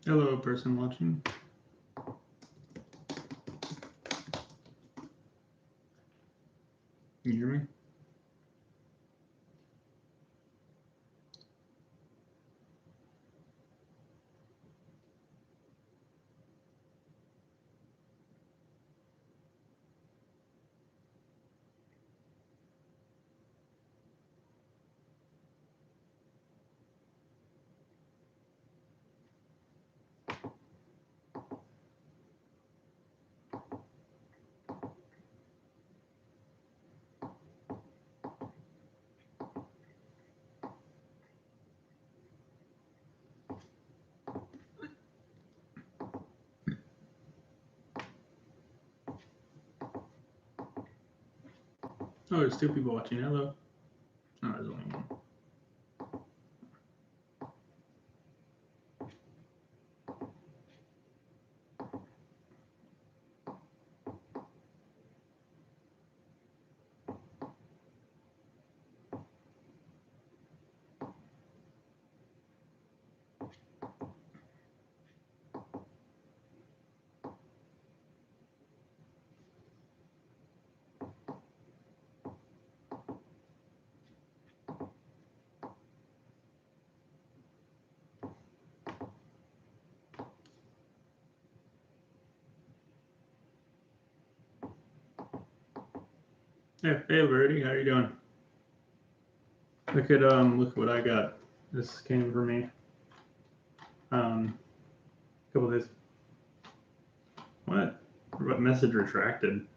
Hello, person watching. Can you hear me? Oh, there's two people watching. Hello. No, there's only one. Hey, Birdie, how you doing? Look at what I got. This came from me. A couple days. What? What message retracted?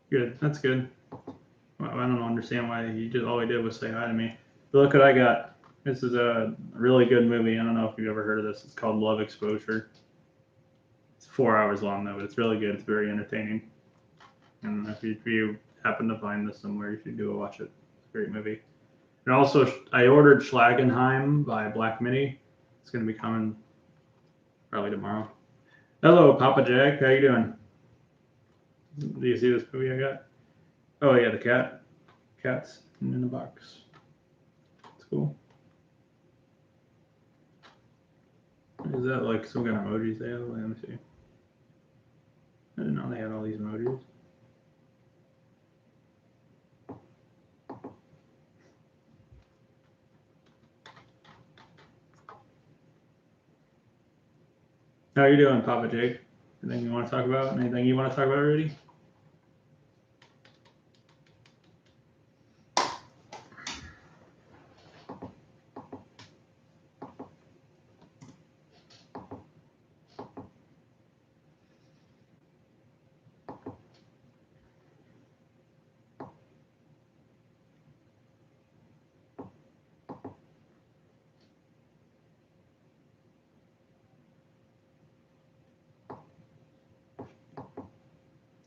Good. That's good. Well, I don't understand why he just all he did was say hi to me. But look what I got. This is a really good movie. I don't know if you've ever heard of this. It's called Love Exposure. It's 4 hours long though, but it's really good. It's very entertaining. And if you happen to find this somewhere, you should go watch it. It's a great movie. And also, I ordered Schlagenheim by Black Midi. It's going to be coming probably tomorrow. Hello, Papa Jack. How you doing? Do you see this movie I got? Oh, yeah, the cat. Cat's in the box. It's cool. Is that like some kind of emojis they have? Let me see. I didn't know they had all these emojis. How you doing, Papa Jake? Anything you want to talk about? Anything you want to talk about already?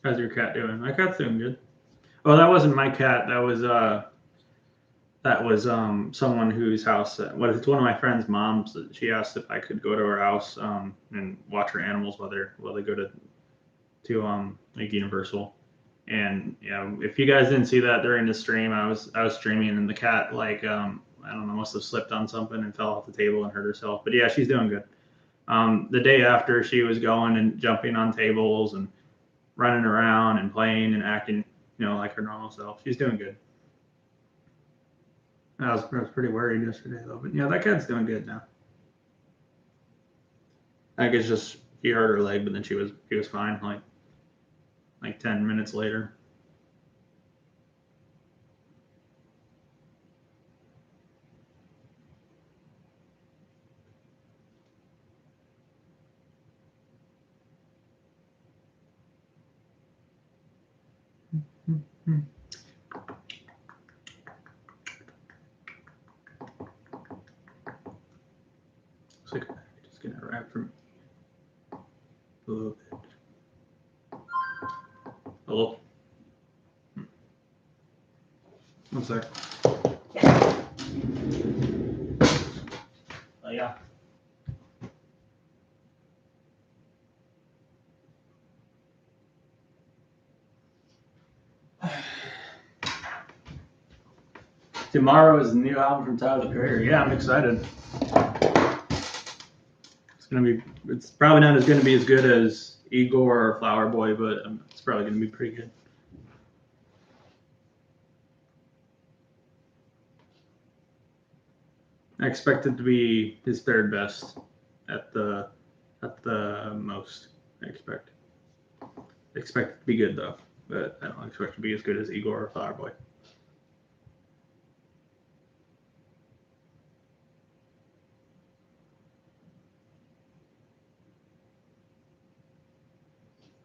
How's your cat doing? My cat's doing good. Oh, that wasn't my cat. That was someone whose house. It's one of my friend's moms. She asked if I could go to her house and watch her animals while they go to like Universal. And if you guys didn't see that during the stream, I was streaming and the cat I don't know, must have slipped on something and fell off the table and hurt herself. But yeah, she's doing good. The day after, she was going and jumping on tables and running around and playing and acting, like her normal self. She's doing good. I was pretty worried yesterday though, but yeah, that cat's doing good now. I guess just she hurt her leg, but then she was fine. Like 10 minutes later. Looks like I'm just gonna wrap for me a little bit. Hello. One sec. Oh yeah. Tomorrow is the new album from Tyler Perry. Yeah, I'm excited. It's probably not going to be as good as Igor or Flower Boy, but it's probably going to be pretty good. I expect it to be his third best at the most. I expect it to be good though, but I don't expect it to be as good as Igor or Flower Boy.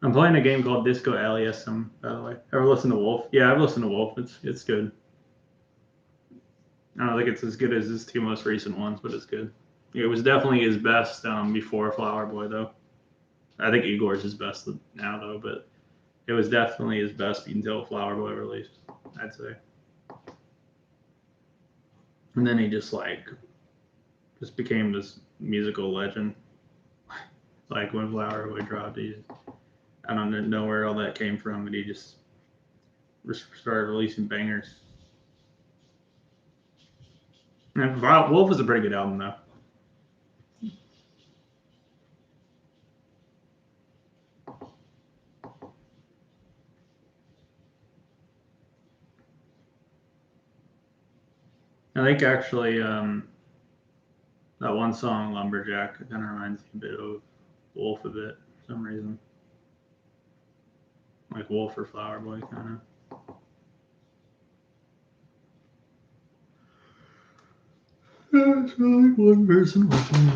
I'm playing a game called Disco Aliasum, by the way. Ever listen to Wolf? Yeah, I've listened to Wolf. It's good. I don't think it's as good as his two most recent ones, but it's good. It was definitely his best before Flower Boy, though. I think Igor's his best now, though, but it was definitely his best until Flower Boy released, I'd say. And then he just became this musical legend. Like when Flower Boy dropped, I don't know where all that came from, but he just started releasing bangers. And Wolf is a pretty good album, though. I think actually that one song, Lumberjack, kind of reminds me a bit of Wolf a bit for some reason. Like Wolf or Flower Boy, kind of. Yeah, it's like one person watching.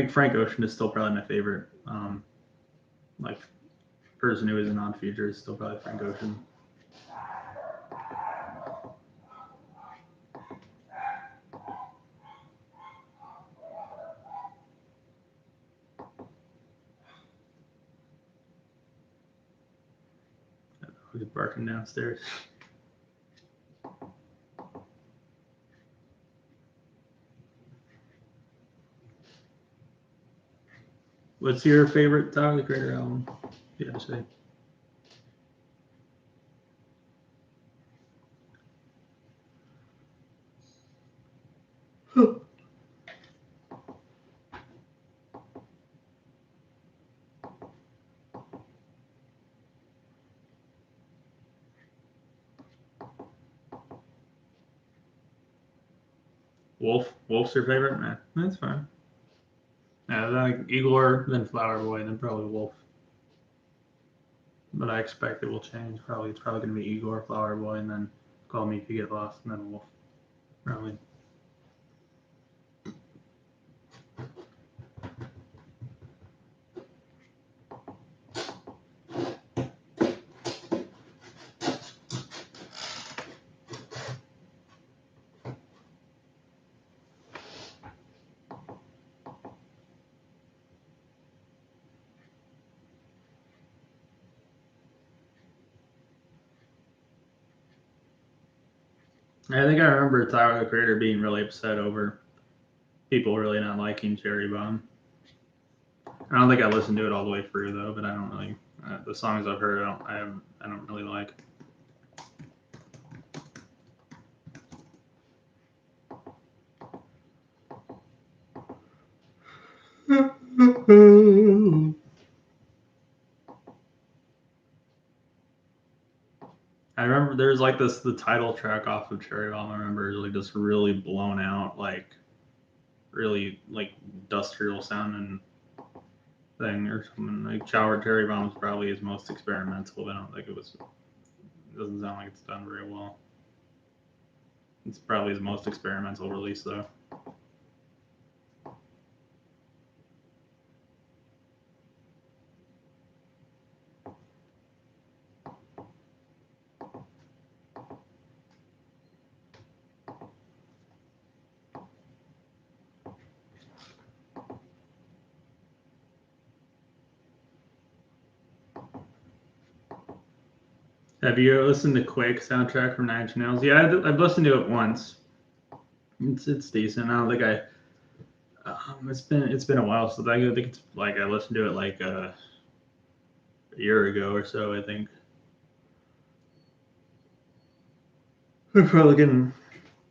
Frank Ocean is still probably my favorite. Like person who isn't on Future is still probably Frank Ocean. Who's barking downstairs? What's your favorite Tyler the Creator album? You had to say. Wolf's your favorite? Man, that's fine. Yeah, then Igor, then Flower Boy, then probably Wolf. But I expect it will change. It's probably going to be Igor, Flower Boy, and then Call Me If You Get Lost, and then Wolf. Probably. I think I remember Tyler the Creator being really upset over people really not liking Cherry Bomb. I don't think I listened to it all the way through though, but I don't really the songs I've heard I don't really like. I remember there's like the title track off of Cherry Bomb. I remember it was like this really blown out, like really like industrial sounding thing or something. Like Cherry Bomb is probably his most experimental, but I don't think it was. It doesn't sound like it's done very well. It's probably his most experimental release though. Have you listened to Quake soundtrack from Nine Inch Nails? Yeah, I've listened to it once. It's decent. I don't think I. It's been a while since I think it's like I listened to it like a year ago or so. I think. I'm probably getting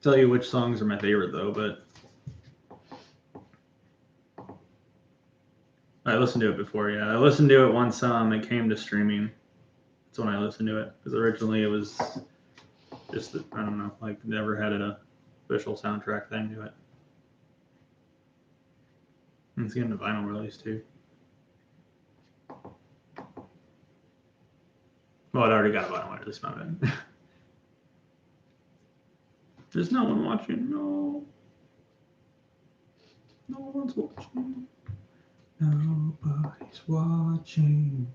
tell you which songs are my favorite though, but I listened to it before. Yeah, I listened to it once it came to streaming. That's when I listened to it because originally it was just I don't know, like never had a official soundtrack thing to it. And it's getting a vinyl release too. Well, it already got a vinyl release, my bad. There's no one watching. No. No one's watching. Nobody's watching.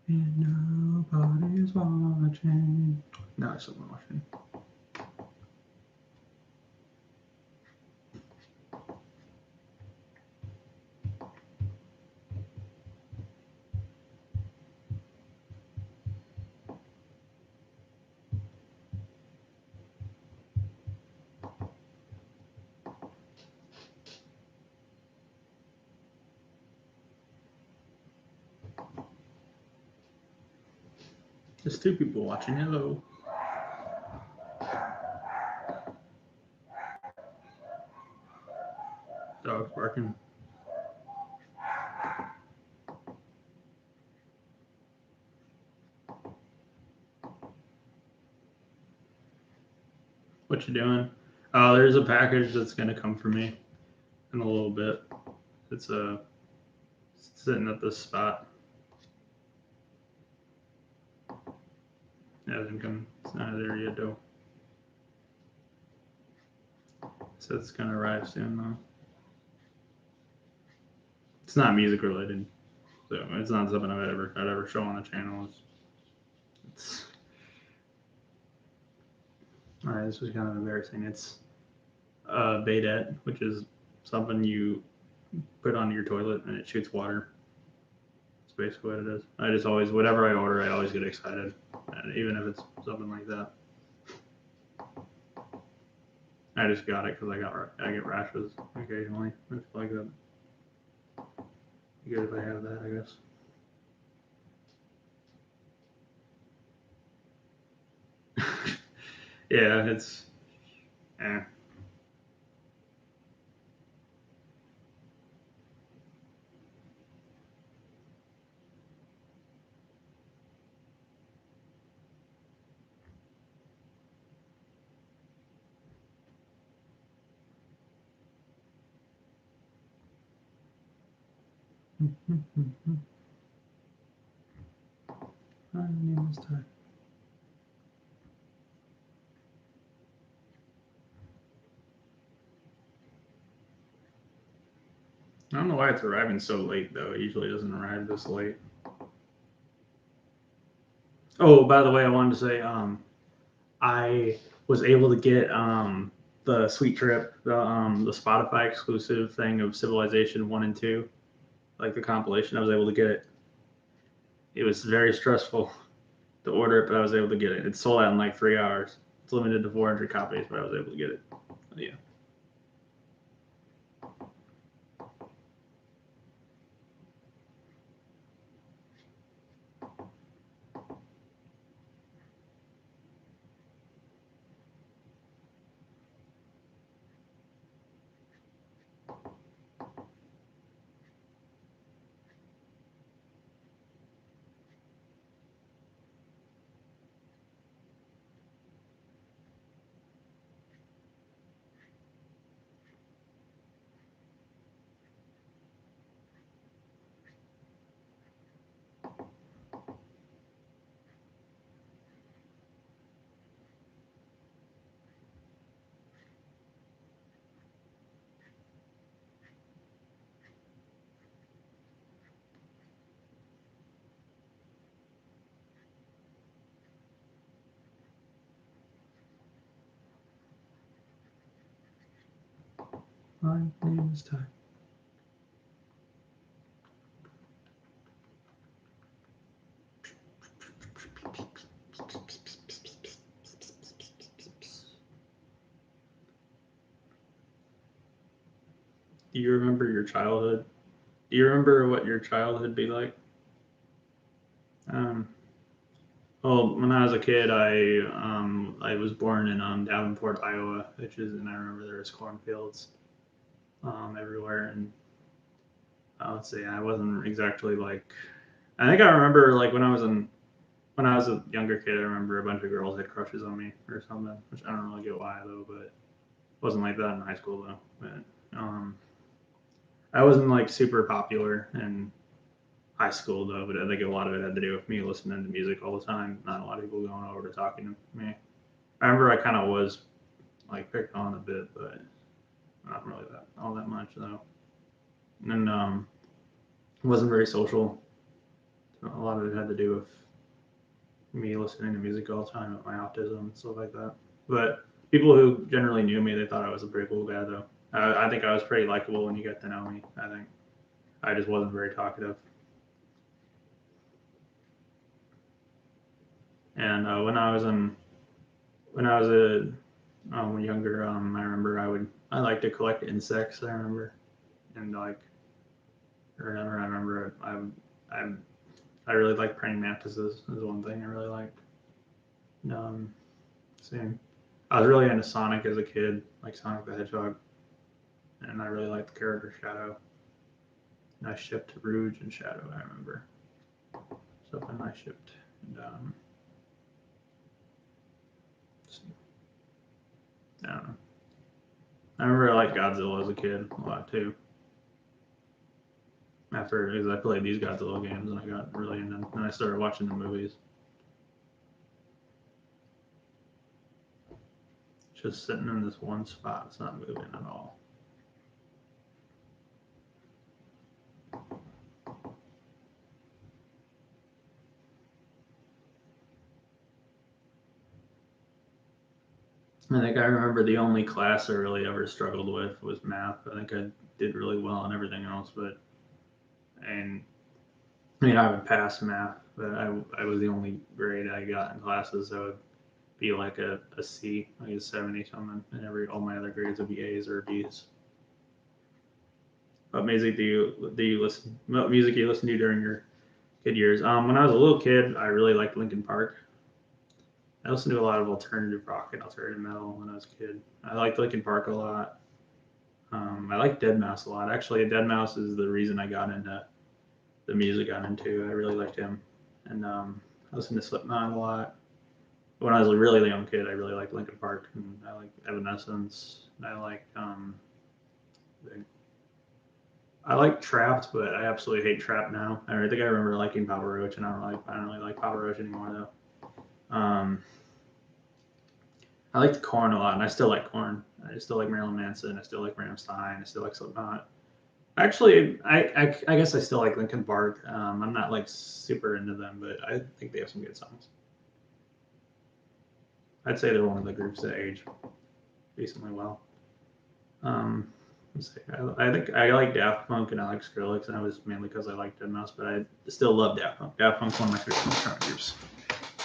And nobody's watching. Now there's someone watching. There's two people watching. Hello. Dog's barking. What you doing? Oh, there's a package that's gonna come for me in a little bit. It's sitting at this spot. It hasn't come. It's not there yet though. So it's gonna arrive soon though. It's not music related, so it's not something I'd ever show on the channel. It's all right. This was kind of embarrassing. It's a Badet, which is something you put onto your toilet and it shoots water. That's basically what it is. I just always, whatever I order, I always get excited, even if it's something like that. I just got it because I get rashes occasionally. I feel like that. Be good if I have that, I guess. Yeah, it's. Eh. My name is Ty. I don't know why it's arriving so late though. It usually doesn't arrive this late. Oh, by the way, I wanted to say, I was able to get the Sweet Trip, the Spotify exclusive thing of Civilization 1 and 2, like the compilation. I was able to get it. It was very stressful to order it, but I was able to get it. It sold out in like 3 hours. It's limited to 400 copies, but I was able to get it. Yeah. My name is Ty. Do you remember your childhood? Do you remember what your childhood be like? Um, Well, when I was a kid, I was born in Davenport, Iowa, and I remember there was cornfields everywhere, and let's see, I wasn't exactly like. I think I remember like when I was a younger kid, I remember a bunch of girls had crushes on me or something, which I don't really get why though, but it wasn't like that in high school though. But I wasn't like super popular in high school though, but I think a lot of it had to do with me listening to music all the time. Not a lot of people going over to talking to me. I remember I kind of was like picked on a bit, but not really that all that much though. And wasn't very social. A lot of it had to do with me listening to music all the time with my autism and stuff like that. But people who generally knew me, they thought I was a pretty cool guy though. I think I was pretty likable when you got to know me. I think I just wasn't very talkative. And when I was younger, I remember I liked to collect insects. I remember and like I remember I I really like praying mantises. Is one thing I really liked. Um, same. I was really into Sonic as a kid, like Sonic the Hedgehog, and I really liked the character Shadow. And I shipped Rouge and Shadow. I remember something I shipped. And I don't know. I remember I liked Godzilla as a kid a lot too. After because I played these Godzilla games and I got really into them, and I started watching the movies. Just sitting in this one spot, it's not moving at all. I think I remember the only class I really ever struggled with was math. I think I did really well on everything else, but and I mean I would pass math, but I was the only grade I got in classes that would be like a C, like a 70 something, and all my other grades would be A's or B's. What music do you listen? What music do you listen to during your kid years? When I was a little kid, I really liked Linkin Park. I listened to a lot of alternative rock and alternative metal when I was a kid. I liked Linkin Park a lot. I like Dead Mouse a lot. Actually, Dead Mouse is the reason I got into the music I'm into. I really liked him, and I listened to Slipknot a lot. When I was a really young kid, I really liked Linkin Park, and I like Evanescence. And I like Trapped, but I absolutely hate Trap now. I think I remember liking Papa Roach, and I don't really like Papa Roach anymore though. I liked Corn a lot, and I still like Corn. I still like Marilyn Manson. I still like Rammstein. I still like Slipknot. Actually, I guess I still like Linkin Park. I'm not like super into them, but I think they have some good songs. I'd say they're one of the groups that age decently well. Um, let's see. I think I like Daft Punk and I like Skrillex, and that was mainly because I liked Dead Mouse, but I still love Daft Punk. Daft Punk's one of my favorite current groups.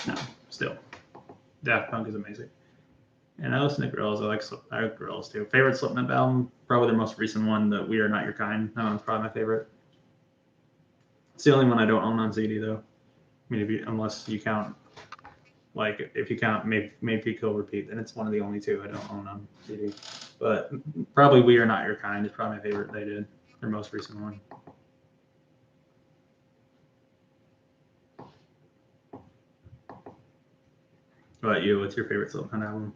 No, still. Daft Punk is amazing. And I listen to Gorillaz. I like Gorillaz too. Favorite Slipknot album? Probably their most recent one, the We Are Not Your Kind. That one's probably my favorite. It's the only one I don't own on CD though. I mean, unless you count, like, if you count Maybe Kill Repeat, then it's one of the only two I don't own on CD. But probably We Are Not Your Kind is probably my favorite they did. Their most recent one. What about you? What's your favorite Slipknot album?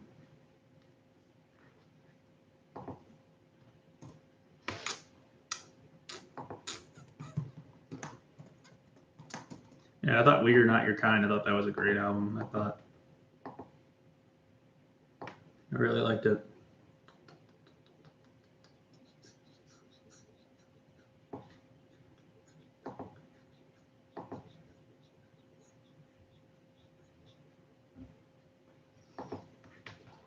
Yeah, I thought We Are Not Your Kind. I thought that was a great album. I really liked it.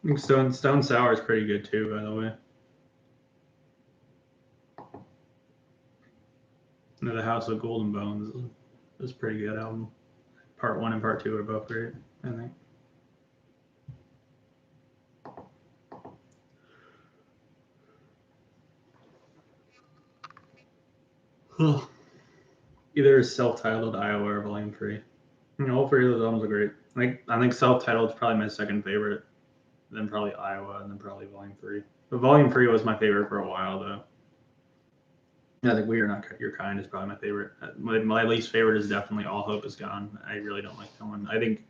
I think Stone Sour is pretty good too, by the way. The House of Golden Bones is a pretty good album. Part one and part two are both great, I think. Either self-titled Iowa or Volume 3. All three of those albums are great. I think Self-Titled is probably my second favorite, then probably Iowa, and then probably Volume 3. But Volume 3 was my favorite for a while, though. I think We Are Not Your Kind is probably my favorite. My least favorite is definitely All Hope Is Gone. I really don't like that one. I think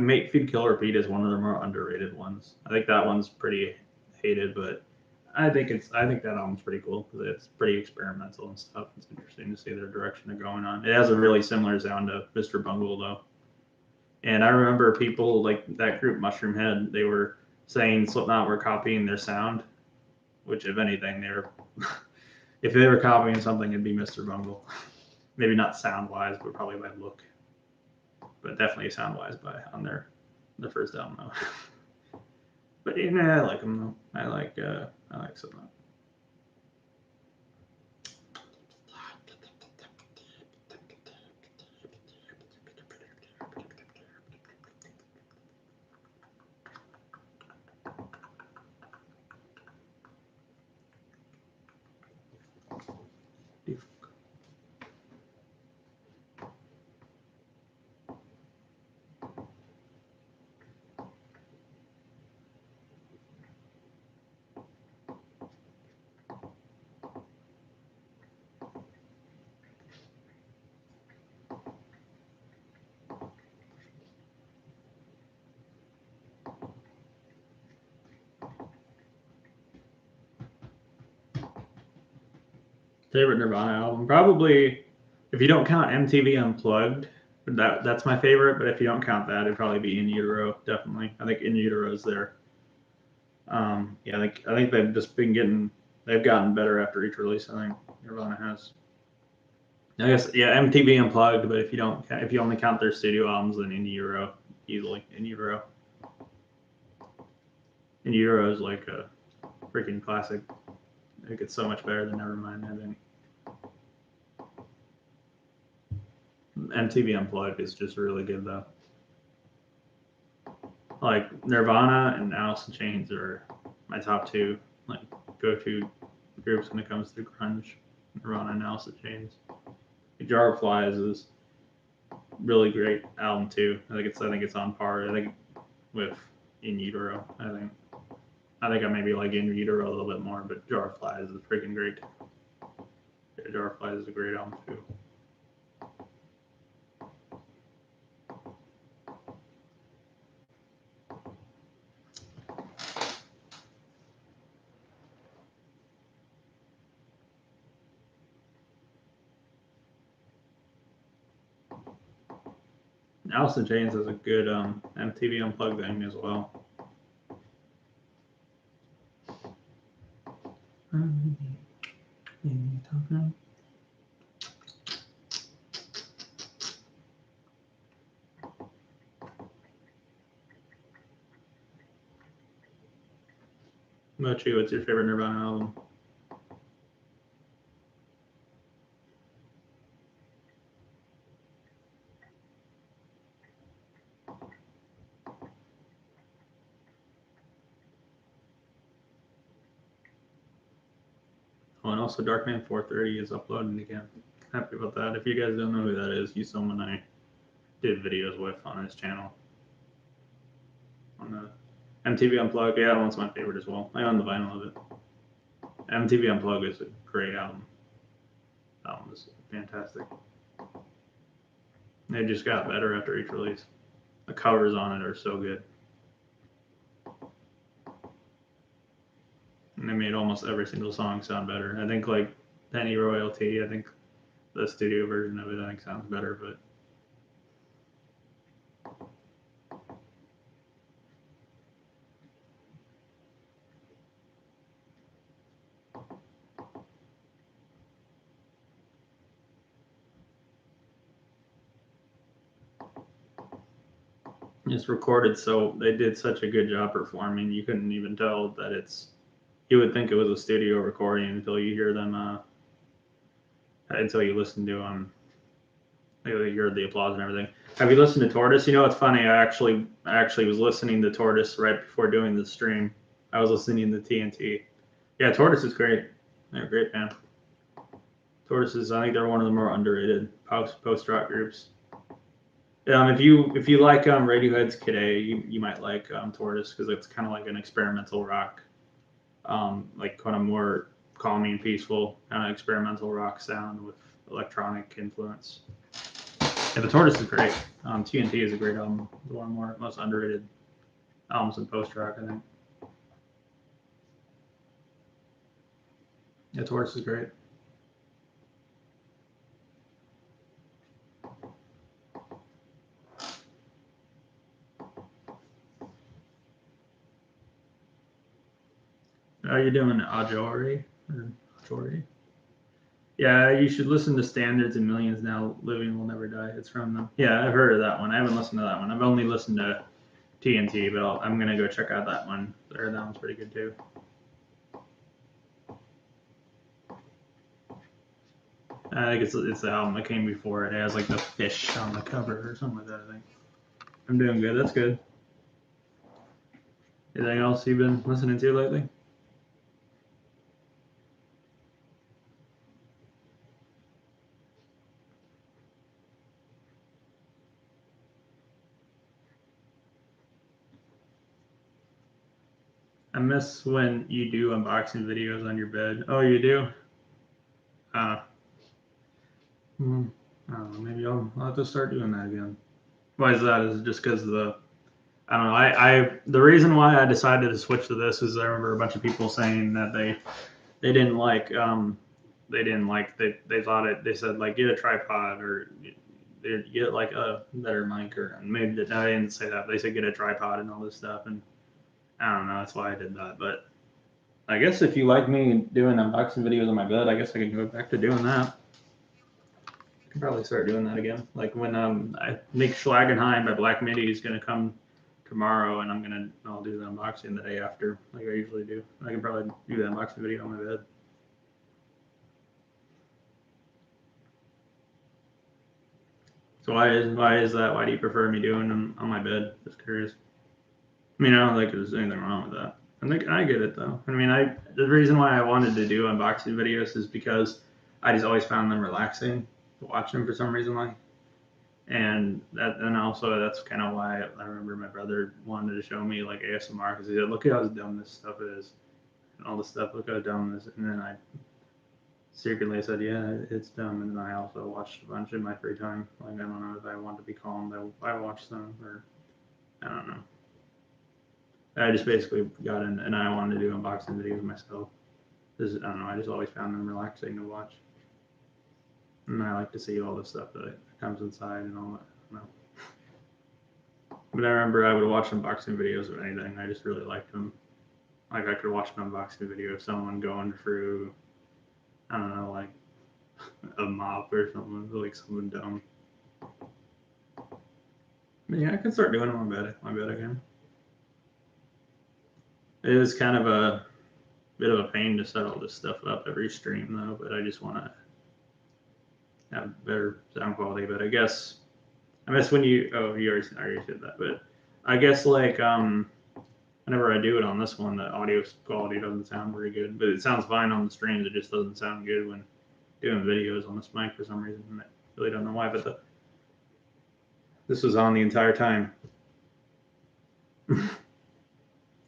Make Feed Kill Repeat is one of the more underrated ones. I think that one's pretty hated, but I think that album's pretty cool because it's pretty experimental and stuff. It's interesting to see their direction they're going on. It has a really similar sound to Mr. Bungle though. And I remember people like that group Mushroom Head, they were saying Slipknot were copying their sound, which if anything, if they were copying something, it'd be Mr. Bungle. Maybe not sound wise, but probably by look. But definitely sound wise on their first album though. But I like them though. I like Slipknot. Favorite Nirvana album? Probably, if you don't count MTV Unplugged, that's my favorite. But if you don't count that, it'd probably be In Utero. Definitely, I think In Utero is there. Yeah, I think they've gotten better after each release. I think Nirvana has. I guess MTV Unplugged. But if you only count their studio albums, then In Utero easily In Utero. In Utero is like a freaking classic. I think it's so much better than Nevermind. I think. MTV Unplugged is just really good though. Like Nirvana and Alice in Chains are my top two like go-to groups when it comes to grunge. Nirvana and Alice in Chains. Jar of Flies is really great album too. I think it's on par. I think with In Utero. I think I maybe like In Utero a little bit more, but Jar of Flies is freaking great. Yeah, Jar of Flies is a great album too. Alice in Chains is a good MTV Unplugged thing as well. What about you? What's your favorite Nirvana album? Oh, and also Darkman 430 is uploading again. Happy about that. If you guys don't know who that is, he's someone I did videos with on his channel. On the MTV Unplugged, yeah, that one's my favorite as well. I own the vinyl of it. MTV Unplugged is a great album. That album is fantastic. They just got better after each release. The covers on it are so good. And they made almost every single song sound better. I think like Penny Royalty, I think the studio version of it I think sounds better, but it's recorded so they did such a good job performing. You couldn't even tell that you would think it was a studio recording until you hear them until you listen to you heard the applause and everything. Have you listened to Tortoise? You know, it's funny. I actually was listening to Tortoise right before doing the stream. I was listening to TNT. Yeah, Tortoise is great. They're a great band. Tortoise is, I think they're one of the more underrated post rock groups. If you like Radiohead's Kid A, you might like Tortoise because it's kind of like an experimental rock, like kind of more calming and peaceful kind of experimental rock sound with electronic influence. Yeah, the Tortoise is great. TNT is a great album. It's one of the most underrated albums in post rock, I think. Yeah, Tortoise is great. Are you doing Ajori or Ajori? Yeah, you should listen to Standards and Millions Now. Living Will Never Die. It's from them. Yeah, I've heard of that one. I haven't listened to that one. I've only listened to TNT, but I'm gonna go check out that one. That one's pretty good too. I think it's the album that came before it. It has like the fish on the cover or something like that. I think. I'm doing good. That's good. Anything else you've been listening to lately? I miss when you do unboxing videos on your bed. Oh, you do? Uh, I don't know. Maybe I'll have to start doing that again. Why is that? Is it just because of the I don't know. The reason why I decided to switch to this is I remember a bunch of people saying that they didn't like they thought it they said like get a tripod or get like a better mic or maybe I didn't say that. But they said get a tripod and all this stuff and I don't know. That's why I did that. But I guess if you like me doing unboxing videos on my bed, I guess I can go back to doing that. I can probably start doing that again. Like when I think Schlagenheim by Black Midi is gonna come tomorrow, and I'll do the unboxing the day after, like I usually do. I can probably do the unboxing video on my bed. So why is that? Why do you prefer me doing them on my bed? Just curious. I mean, I don't think there's anything wrong with that. I think I get it though. I mean, the reason why I wanted to do unboxing videos is because I just always found them relaxing to watch them for some reason. Like, and also that's kind of why I remember my brother wanted to show me like ASMR because he said, "Look at how dumb this stuff is, and all this stuff. Look how dumb this." And then I secretly said, "Yeah, it's dumb." And then I also watched a bunch in my free time. Like I don't know if I want to be calm, I watched them, or I don't know. I just basically got in, and I wanted to do unboxing videos myself. I don't know. I just always found them relaxing to watch, and I like to see all the stuff that comes inside and all that. I don't know. But I remember I would watch unboxing videos of anything. I just really liked them. Like I could watch an unboxing video of someone going through, I don't know, like a mop or something, like something dumb. But yeah, I could start doing it on my bed again. It is kind of a bit of a pain to set all this stuff up every stream though, but I just want to have better sound quality. But I guess I miss when you already said that, but I guess like whenever I do it on this one, the audio quality doesn't sound very good, but it sounds fine on the streams. It just doesn't sound good when doing videos on this mic for some reason. And I really don't know why, but this was on the entire time.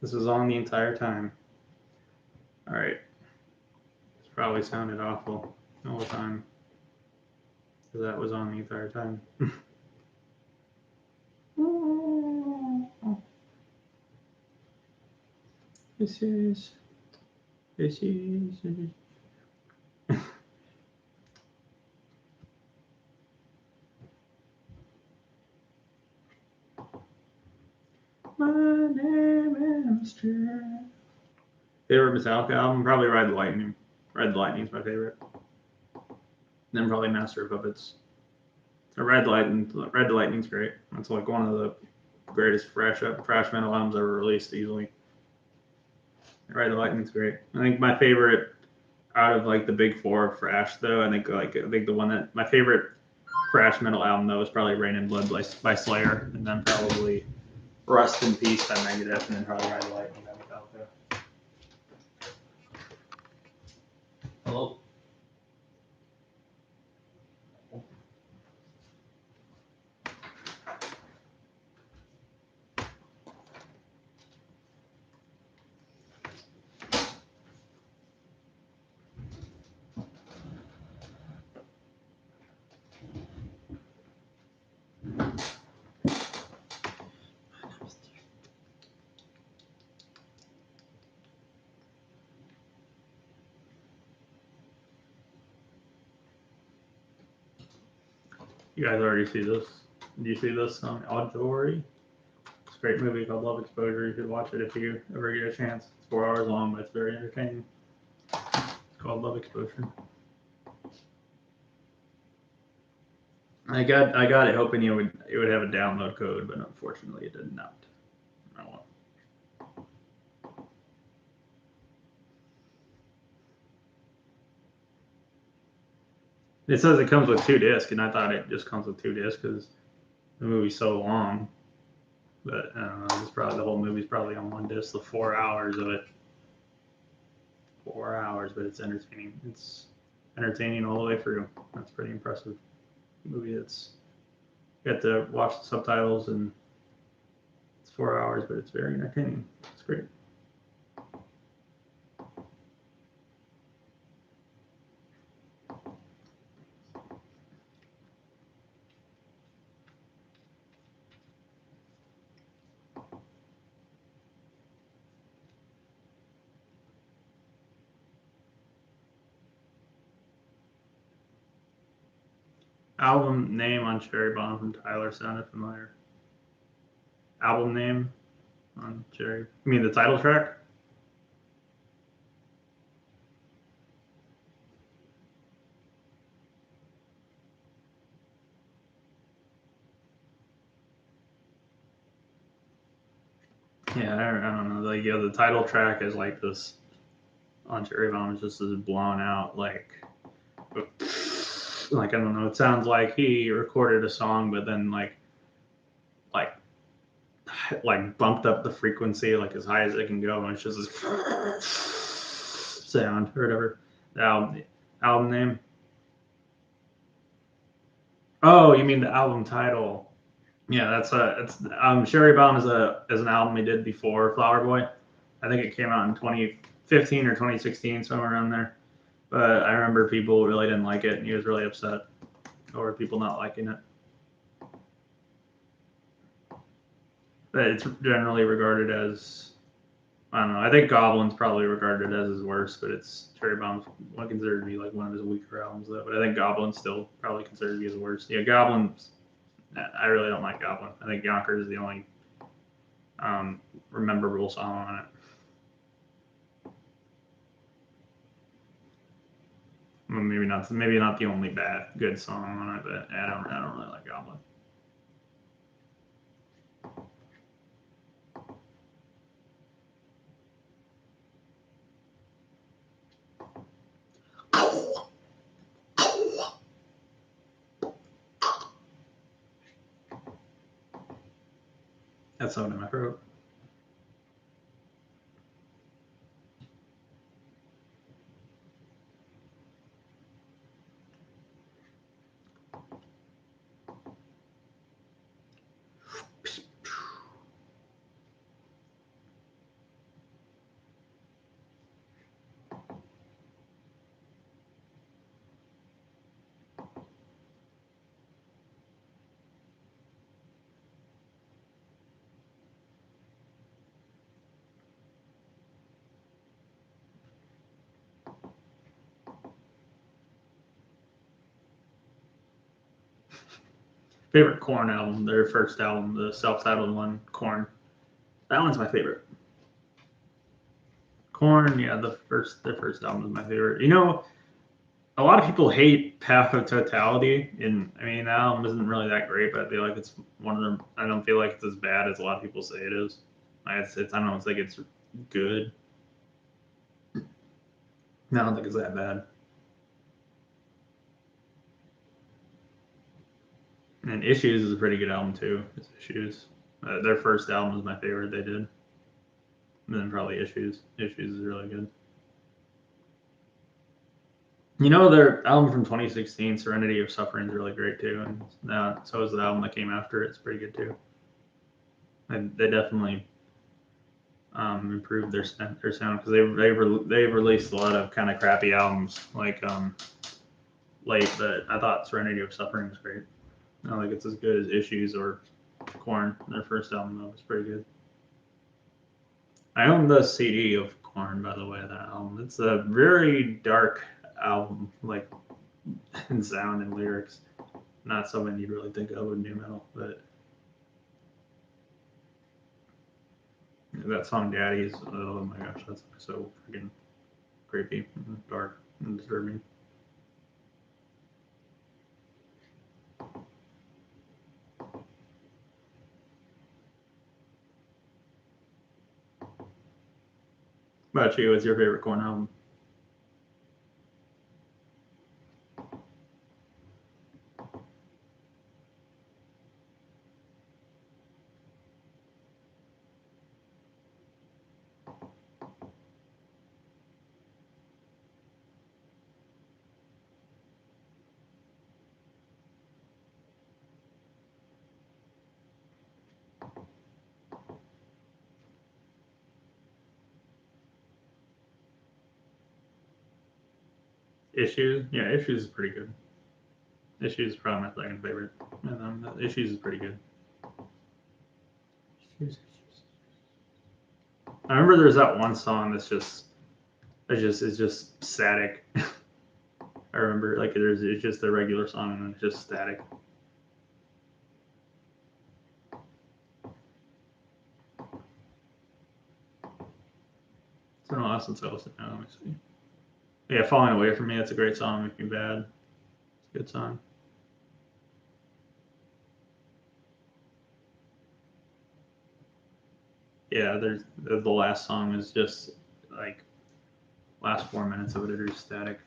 This was on the entire time. All right. This probably sounded awful all the time because that was on the entire time. This is. This is. My name is Jeff. Favorite Metallica album? Probably Ride the Lightning. Ride the Lightning is my favorite. Then probably Master of Puppets. Ride the Lightning's great. It's like one of the greatest thrash metal albums ever released easily. Ride the Lightning's great. I think my favorite out of like the big four of thrash though, I think the one that my favorite thrash metal album though is probably Rain and Blood by Slayer, and then probably Rust in Peace by Megadeth, and then probably Ride the Lightning by Metallica. Hello. You guys already see this? Did you see this on Auditory? It's a great movie called Love Exposure. You should watch it if you ever get a chance. It's 4 hours long, but it's very entertaining. It's called Love Exposure. I got it hoping it would have a download code, but unfortunately it did not. Oh. It says it comes with 2 discs, and I thought it just comes with 2 discs because the movie's so long. But I don't know. It's probably the whole movie's probably on 1 disc. The 4 hours of it. 4 hours, but it's entertaining. It's entertaining all the way through. That's pretty impressive. Movie that's you have to watch the subtitles, and it's 4 hours, but it's very entertaining. It's great. Album name on Cherry Bomb from Tyler sounded familiar. Album name on Cherry. You mean the title track? Yeah, I don't know. Like, yeah, the title track is like this on Cherry Bomb is just this blown out like I don't know. It sounds like he recorded a song, but then like bumped up the frequency like as high as it can go, and it's just this sound or whatever. The album name. Oh, you mean the album title? Yeah, it's Cherry Bomb is an album he did before Flower Boy. I think it came out in 2015 or 2016, somewhere around there. But I remember people really didn't like it, and he was really upset over people not liking it. But it's generally regarded as, I don't know. I think Goblin's probably regarded as his worst, but it's Cherry Bomb's considered to be like one of his weaker albums, though. But I think Goblin's still probably considered to be his worst. Yeah, Goblin's. I really don't like Goblin. I think Yonkers is the only rememberable song on it. Well, maybe not the only good song on it, but I don't really like Goblin. That's something in my throat. Favorite Korn album, their first album, the self-titled one, Korn. That one's my favorite. Korn, yeah, their first album is my favorite. You know, a lot of people hate Path of Totality, and I mean that album isn't really that great, but I feel like it's one of them. I don't feel like it's as bad as a lot of people say it is. I don't know. It's like it's good. I don't think it's that bad. And Issues is a pretty good album too. It's Issues. Their first album is my favorite they did. And then probably Issues. Issues is really good. You know, their album from 2016, Serenity of Suffering, is really great too, and so is the album that came after it. It's pretty good too. And they definitely improved their sound because they've released a lot of kind of crappy albums like late, but I thought Serenity of Suffering was great. I don't think it's as good as Issues or Korn. Their first album though was pretty good. I own the CD of Korn, by the way. That album. It's a very dark album, like in sound and lyrics. not something you'd really think of with new metal, but that song "Daddy's," oh my gosh, that's so freaking creepy, and dark, and disturbing. What about you? What's your favorite Korn album? Issues? Yeah, Issues is pretty good. Issues is probably my second favorite. And Issues is pretty good. I remember there's that one song that's it's just static. I remember like it's just a regular song and it's just static. It's been a while since I listened to it. Let me see. Yeah, Falling Away from Me, that's a great song. Make Me Bad. It's a good song. Yeah, there's the last song is just like last 4 minutes of it are just static.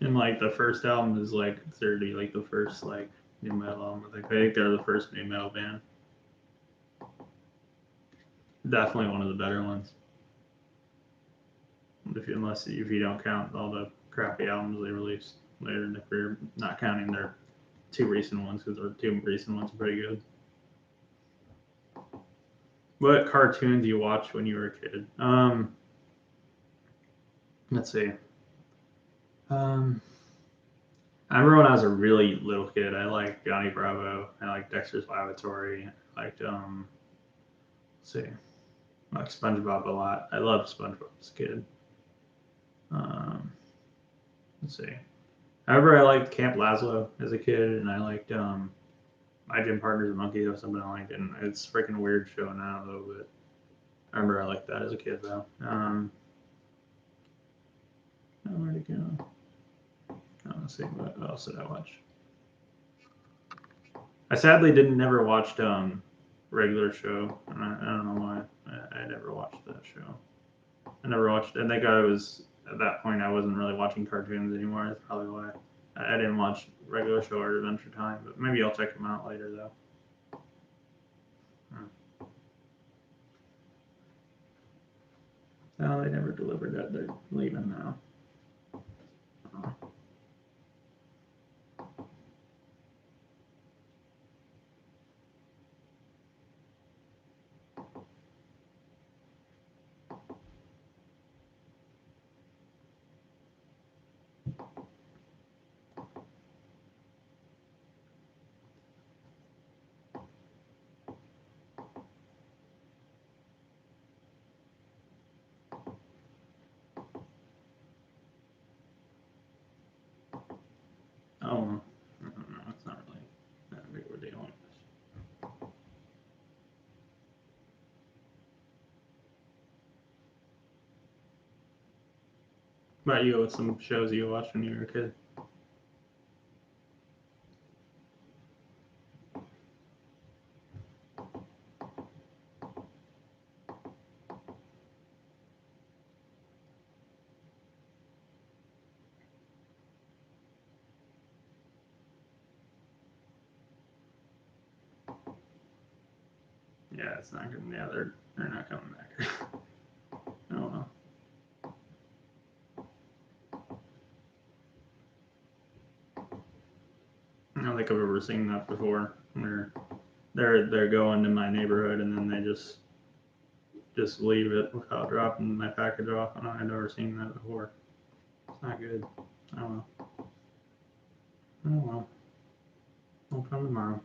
And like the first album is like 30, like the first like new metal album. I think they're the first new metal band. Definitely one of the better ones. If you don't count all the crappy albums they released later in their career, not counting their two recent ones because their two recent ones are pretty good. What cartoons do you watch when you were a kid? Let's see. Um, I remember when I was a really little kid, I liked Johnny Bravo. I liked Dexter's Laboratory. I liked let's see, I liked SpongeBob a lot. I loved SpongeBob as a kid. Um, let's see. However, I liked Camp Lazlo as a kid, and I liked My Gym Partner's a Monkey. That was something I liked, and it's a freaking weird show now though. But I remember I liked that as a kid though. Where'd it go? Let's see, what else did I watch? I sadly didn't never watched regular show, and I don't know why. I never watched that show. I never watched. I think I was at that point I wasn't really watching cartoons anymore. That's probably why I didn't watch regular show or Adventure Time. But maybe I'll check them out later though. Hmm. No, they never delivered that. They're leaving now. Oh. Oh, no, it's not really that big of a deal. What about you? What's some shows you watched when you were a kid? Yeah, it's not good. Yeah, they're not coming back. I don't know. I don't think I've ever seen that before. They're going to my neighborhood and then they just leave it without dropping my package off. And I've never seen that before. It's not good. I don't know. Oh well. I'll come tomorrow.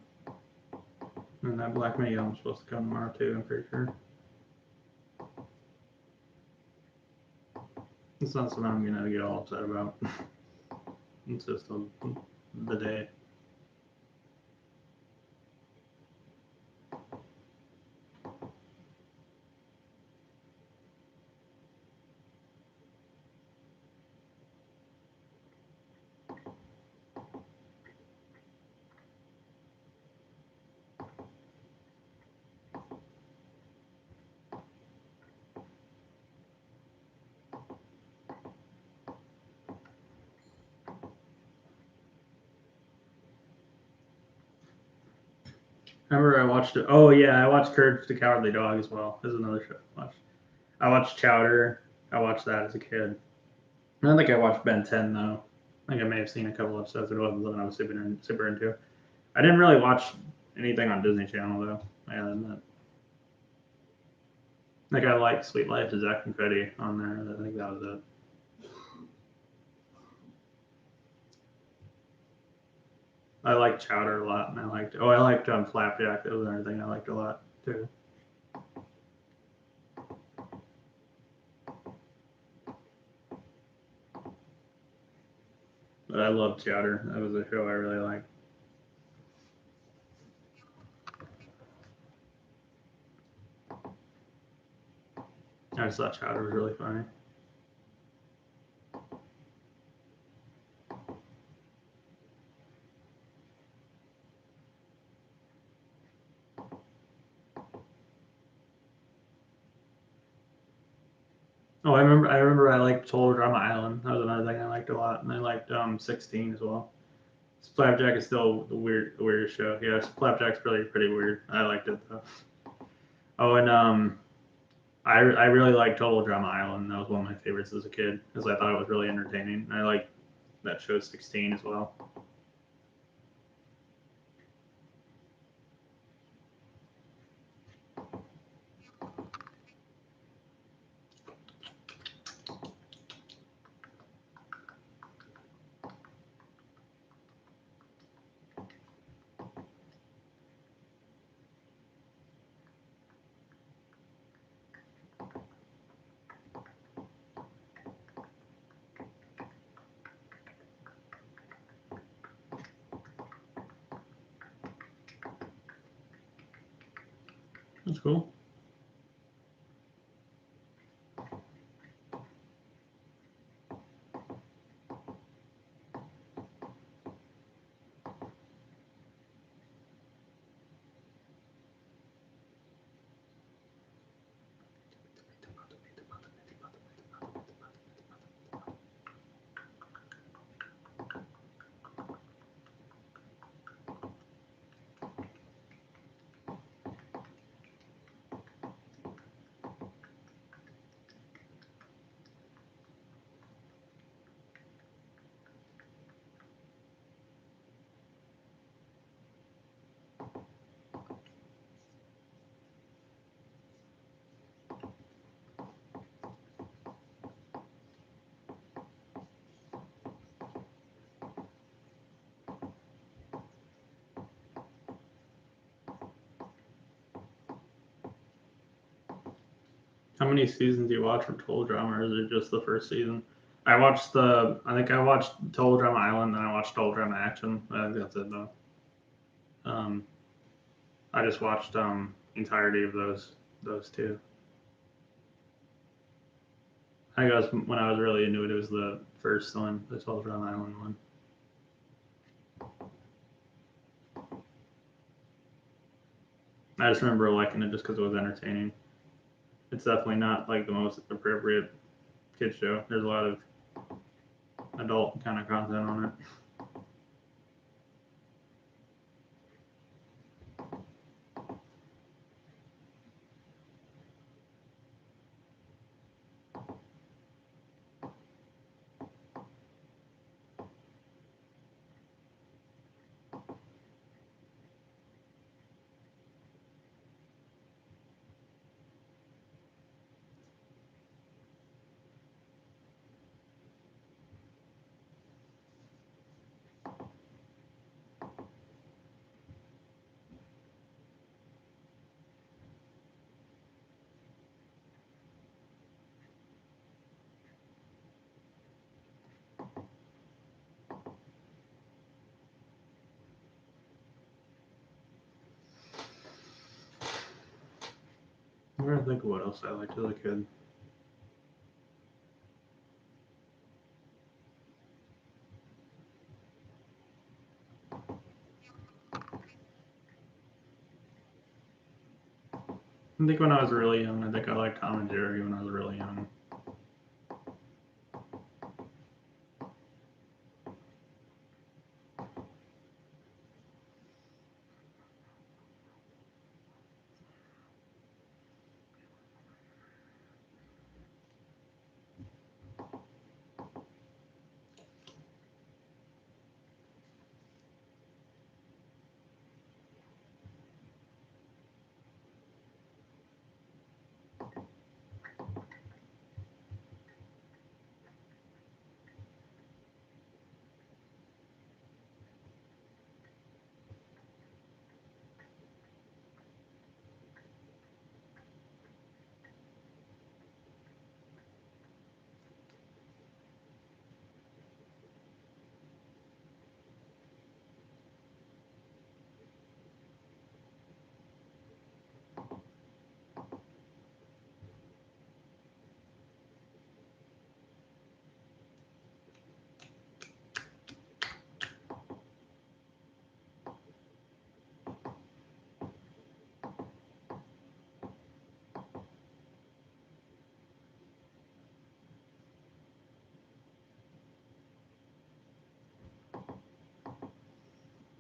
And that black I'm supposed to come tomorrow too, I'm pretty sure. It's not something I'm gonna get all upset about. It's just the day. Remember I watched it. Oh yeah, I watched Courage the Cowardly Dog as well. There's another show I watched. I watched Chowder. I watched that as a kid. I don't think I watched Ben 10 though. I think I may have seen a couple episodes. It wasn't something I was super into. I didn't really watch anything on Disney Channel though. I gotta admit. Like I liked Sweet Life of Zack and Cody on there. I think that was it. I liked Chowder a lot, and I liked Flapjack. That was another thing I liked a lot too. But I loved Chowder. That was a show I really liked. I just thought Chowder was really funny. Oh, I remember I liked Total Drama Island. That was another thing I liked a lot, and I liked 16 as well. Flapjack is still the weirdest show. Yeah, Flapjack's pretty weird. I liked it though. Oh, and I really liked Total Drama Island. That was one of my favorites as a kid because I thought it was really entertaining. I liked that show 16 as well. That's cool. How many seasons do you watch from Total Drama, or is it just the first season? I think I watched Total Drama Island, then I watched Total Drama Action. I think that's it though. Um, I just watched entirety of those two. I guess when I was really into it, it was the first one, the Total Drama Island one. I just remember liking it just because it was entertaining. It's definitely not like the most appropriate kid show. There's a lot of adult kind of content on it. I'm trying to think of what else I liked as a kid. I think when I was really young, I think I liked Tom and Jerry when I was really young.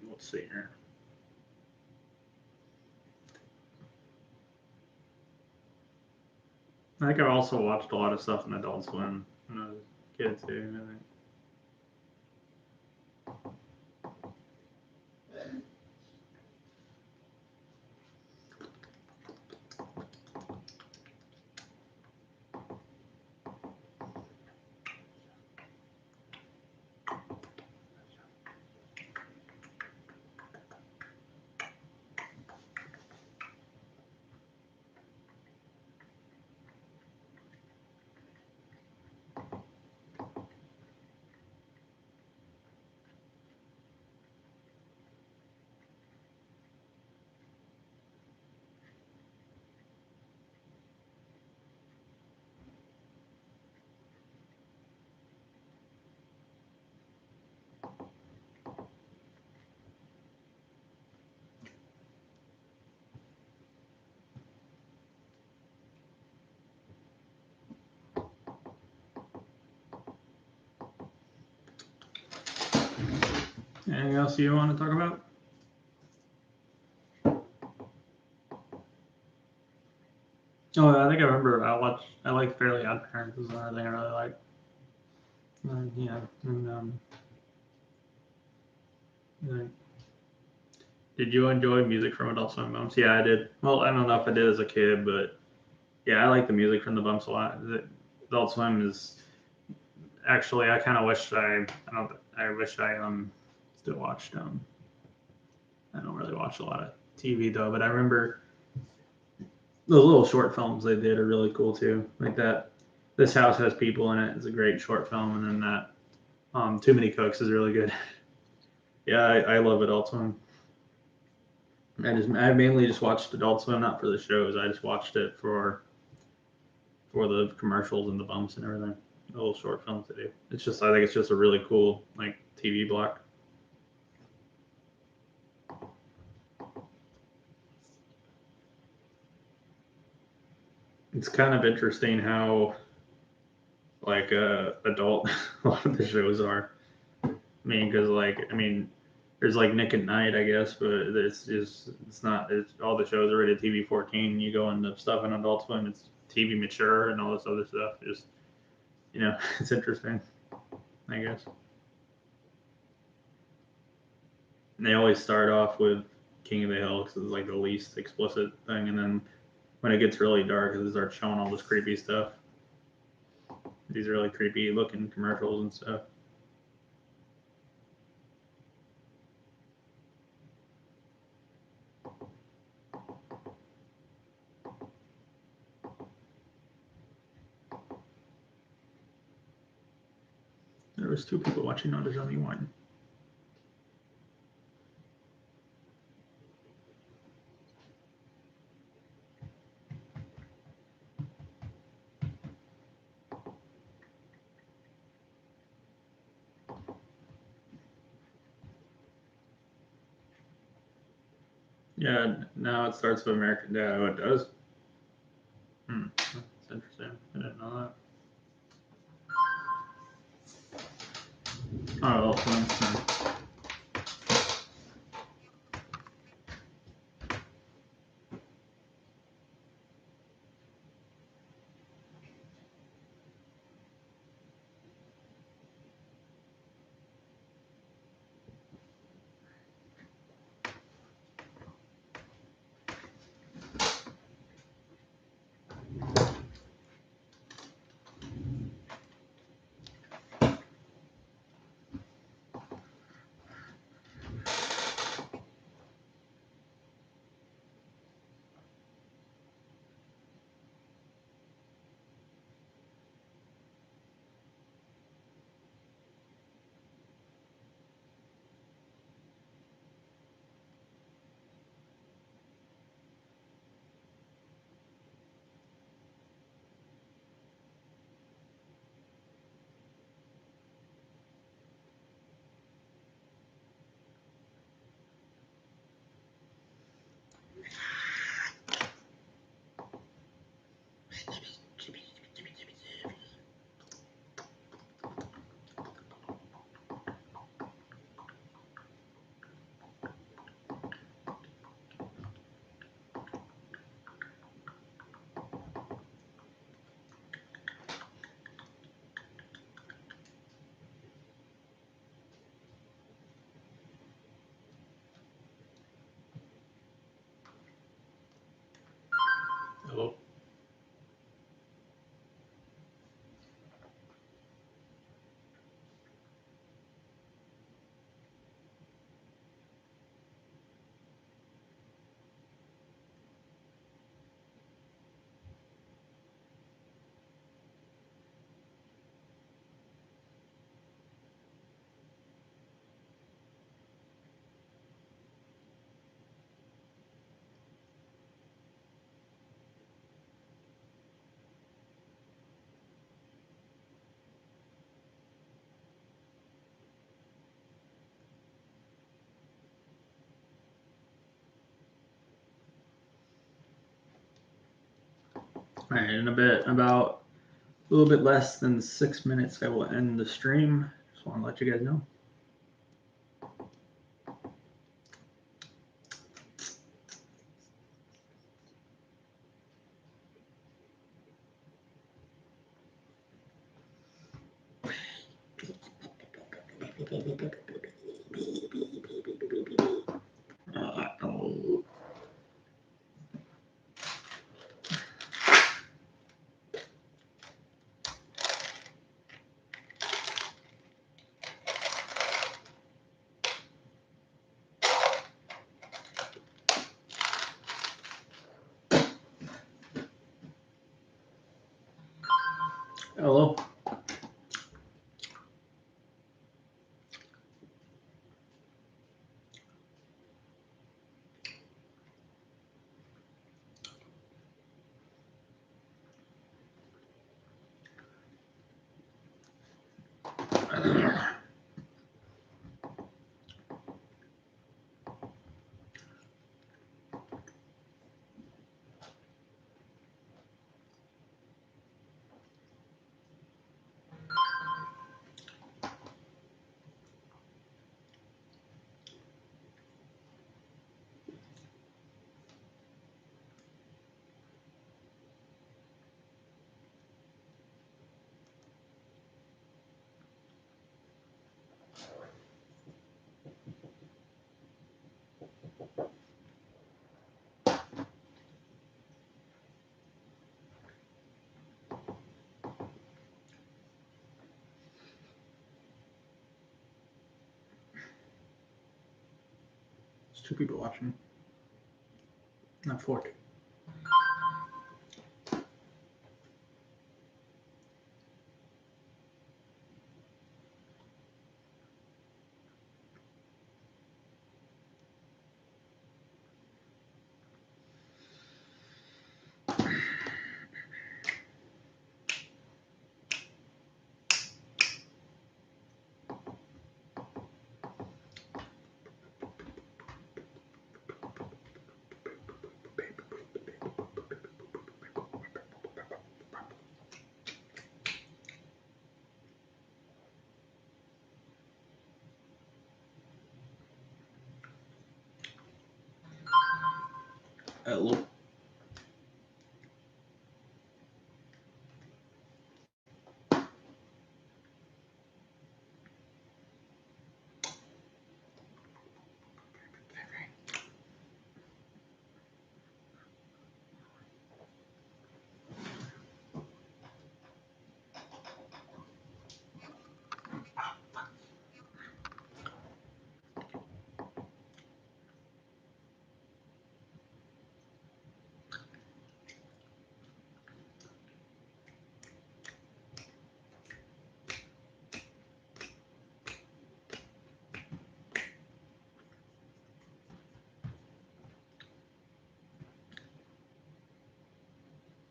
Let's see here. I think I also watched a lot of stuff on Adult Swim when I was a kid too. I think. Anything else you want to talk about? Oh, I think I remember I liked Fairly Odd Parents is another thing I really liked. Yeah, and like, did you enjoy music from Adult Swim Bumps? Yeah, I did. Well, I don't know if I did as a kid, but yeah, I like the music from the Bumps a lot. Adult Swim is actually I kind of wish I don't I wish I still watched I don't really watch a lot of TV though, but I remember those little short films they did are really cool too. Like that, This House Has People in It is a great short film, and then that Too Many Cooks is really good. Yeah, I love Adult Swim. I mainly just watched Adult Swim, not for the shows. I just watched it for the commercials and the bumps and everything. The little short films they do. It's just I think it's just a really cool like TV block. It's kind of interesting how like adult a lot of the shows are. I mean, because there's like Nick at Night, I guess, but it's not. It's all the shows are rated TV 14. You go into stuff in Adult Swim, it's TV mature and all this other stuff. Just it's interesting, I guess. And they always start off with King of the Hill because it's like the least explicit thing, and then when it gets really dark, they start showing all this creepy stuff. These really creepy looking commercials and stuff. There was two people watching, not there's only one. Yeah, now it starts with American Dad. Oh, it does? That's interesting. I didn't know that. Oh, well, fun. Hello. All right, in about a little bit less than 6 minutes, I will end the stream. Just want to let you guys know. Hello. There's 2 people watching. Not 4. Hello.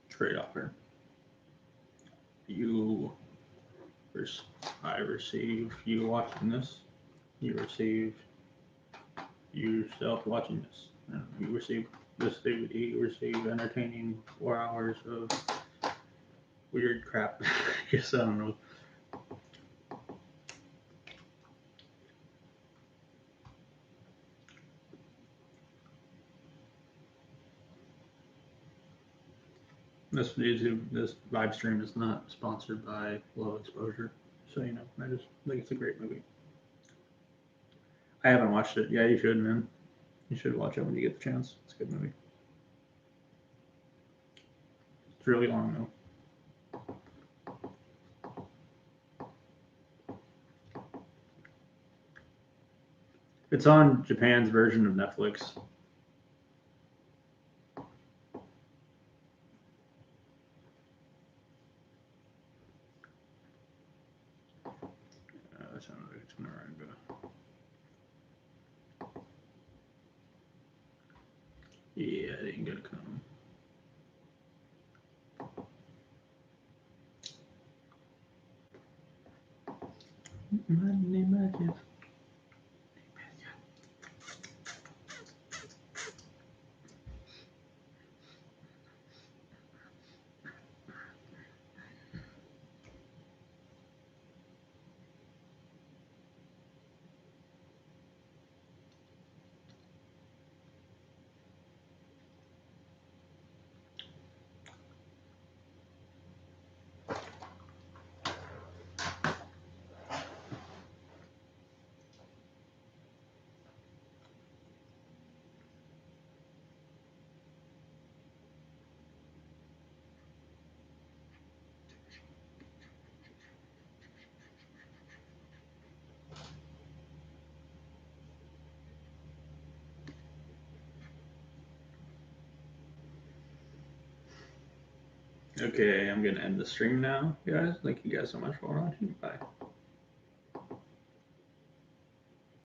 Trade offer. I receive you watching this. You receive yourself watching this. You receive this DVD. You receive entertaining 4 hours of weird crap. I guess I don't know. This Vibestream is not sponsored by Low Exposure, so you know. I just think it's a great movie. I haven't watched it. Yeah, you should, man. You should watch it when you get the chance. It's a good movie. It's really long though. It's on Japan's version of Netflix. That sounds like it's gonna run good. Yeah, it ain't gonna come. Money magic. Okay, I'm gonna end the stream now, guys. Thank you guys so much for watching. Bye.